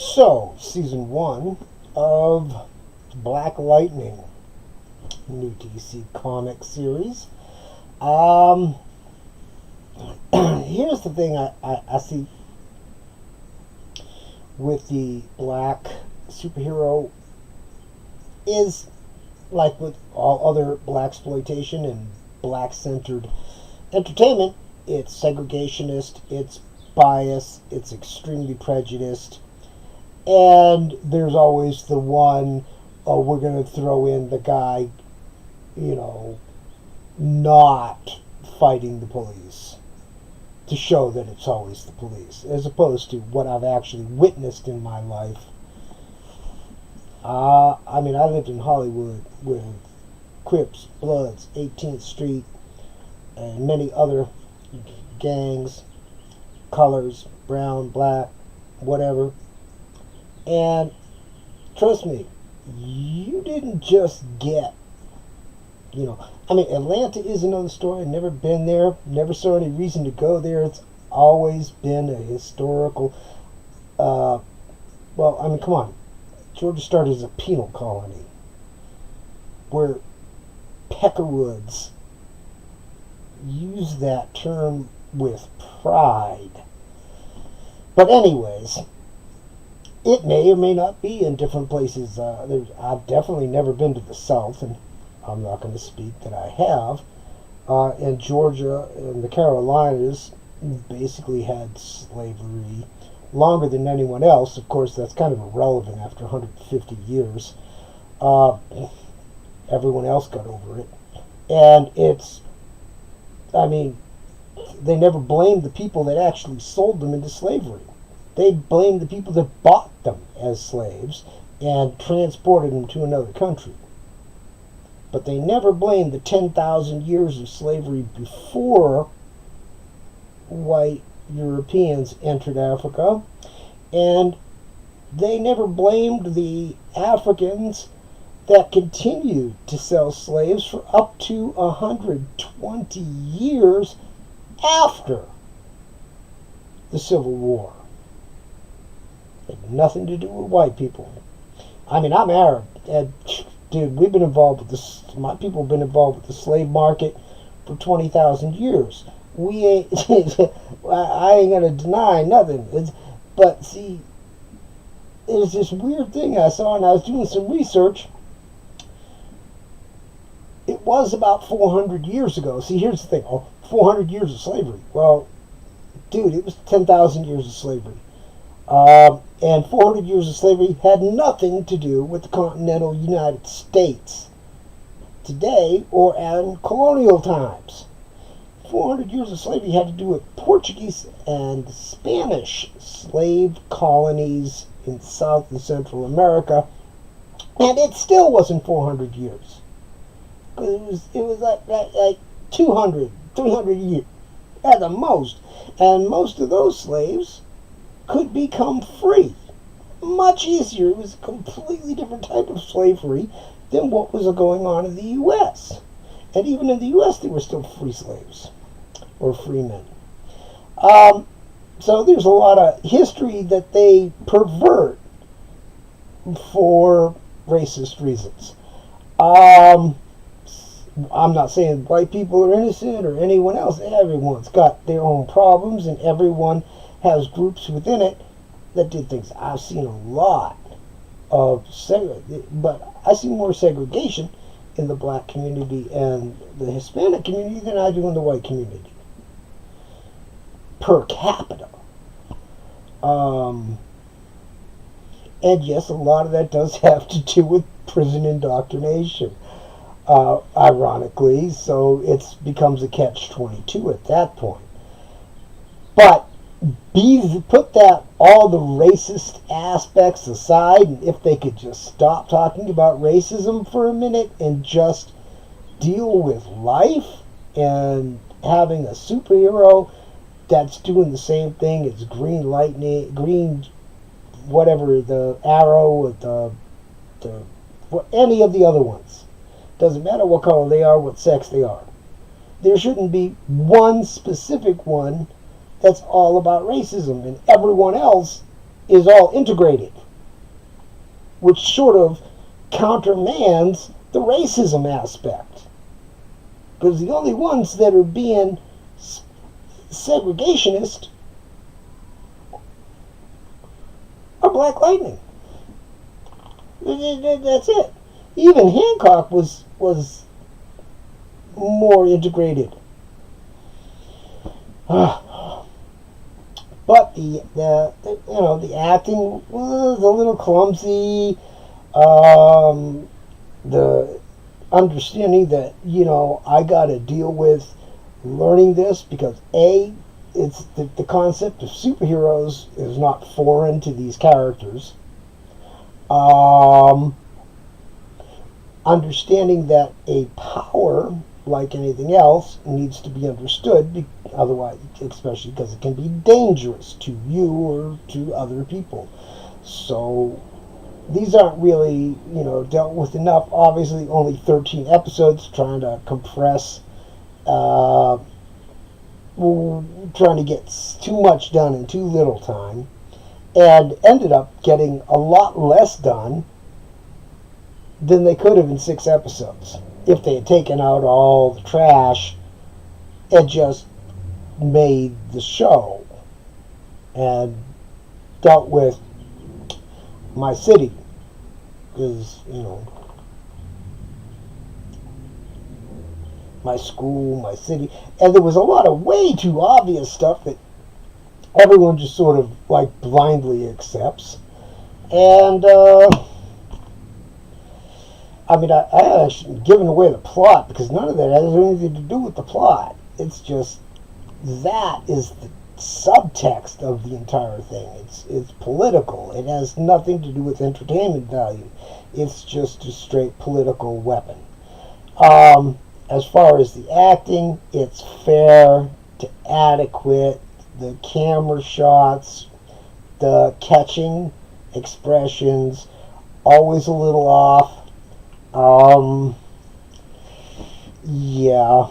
So, season 1 of Black Lightning, new DC comic series. Um, Here's the thing I see with the black superhero is, like with all other black exploitation and black centered entertainment, it's segregationist, it's biased, it's extremely prejudiced, and there's always the one, oh, we're going to throw in the guy, not fighting the police to show that it's always the police, as opposed to what I've actually witnessed in my life. I lived in Hollywood with Crips, Bloods, 18th Street, and many other gangs, colors, brown, black, whatever. And trust me, you didn't just get, Atlanta is another story. I've never been there, never saw any reason to go there. It's always been a historical, come on. Georgia started as a penal colony where Peckerwoods use that term with pride. But anyways, it may or may not be in different places. I've definitely never been to the South, and I'm not going to speak that I have. And Georgia and the Carolinas basically had slavery longer than anyone else. Of course, that's kind of irrelevant after 150 years. Everyone else got over it. And they never blamed the people that actually sold them into slavery. They blamed the people that bought them as slaves and transported them to another country. But they never blamed the 10,000 years of slavery before white Europeans entered Africa. And they never blamed the Africans that continued to sell slaves for up to 120 years after the Civil War. It had nothing to do with white people. I'm Arab. Dude, we've been involved with this. My people have been involved with the slave market for 20,000 years. We ain't. I ain't gonna deny nothing. But see, there's this weird thing I saw, and I was doing some research. It was about 400 years ago. See, here's the thing. 400 years of slavery. Well, dude, it was 10,000 years of slavery. And 400 years of slavery had nothing to do with the continental United States today or in colonial times. 400 years of slavery had to do with Portuguese and Spanish slave colonies in South and Central America, and it still wasn't 400 years. Because it was like 200, 300 years at the most. And most of those slaves could become free much easier. It was a completely different type of slavery than what was going on in the U.S. And even in the U.S. there were still free slaves or free men. So there's a lot of history that they pervert for racist reasons. I'm not saying white people are innocent or anyone else. Everyone's got their own problems, and everyone has groups within it that did things. I've seen a lot of but I see more segregation in the black community and the Hispanic community than I do in the white community per capita. And yes, a lot of that does have to do with prison indoctrination, ironically, so it becomes a catch-22 at that point. But put that, all the racist aspects aside, and if they could just stop talking about racism for a minute and just deal with life and having a superhero that's doing the same thing as Green Lightning, whatever, the Arrow, or any of the other ones. Doesn't matter what color they are, what sex they are. There shouldn't be one specific one that's all about racism, and everyone else is all integrated, which sort of countermands the racism aspect. Because the only ones that are being segregationist are Black Lightning. That's it. Even Hancock was more integrated. But the acting was a little clumsy. The understanding that I got to deal with learning this because it's the concept of superheroes is not foreign to these characters. Understanding that a power, like anything else, needs to be understood, otherwise, especially because it can be dangerous to you or to other people. So these aren't really, dealt with enough. Obviously, only 13 episodes, trying to compress, trying to get too much done in too little time, and ended up getting a lot less done than they could have in 6 episodes if they had taken out all the trash and just made the show and dealt with my city, because my school, my city, and there was a lot of way too obvious stuff that everyone just sort of like blindly accepts. And I actually given away the plot because none of that has anything to do with the plot. It's just that is the subtext of the entire thing. It's political. It has nothing to do with entertainment value. It's just a straight political weapon. As far as the acting, it's fair to adequate. The camera shots, the catching expressions, always a little off. Yeah,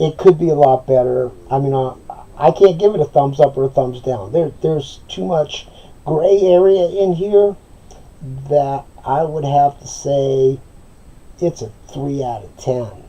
it could be a lot better. I can't give it a thumbs up or a thumbs down. There's too much gray area in here that I would have to say it's a 3 out of 10.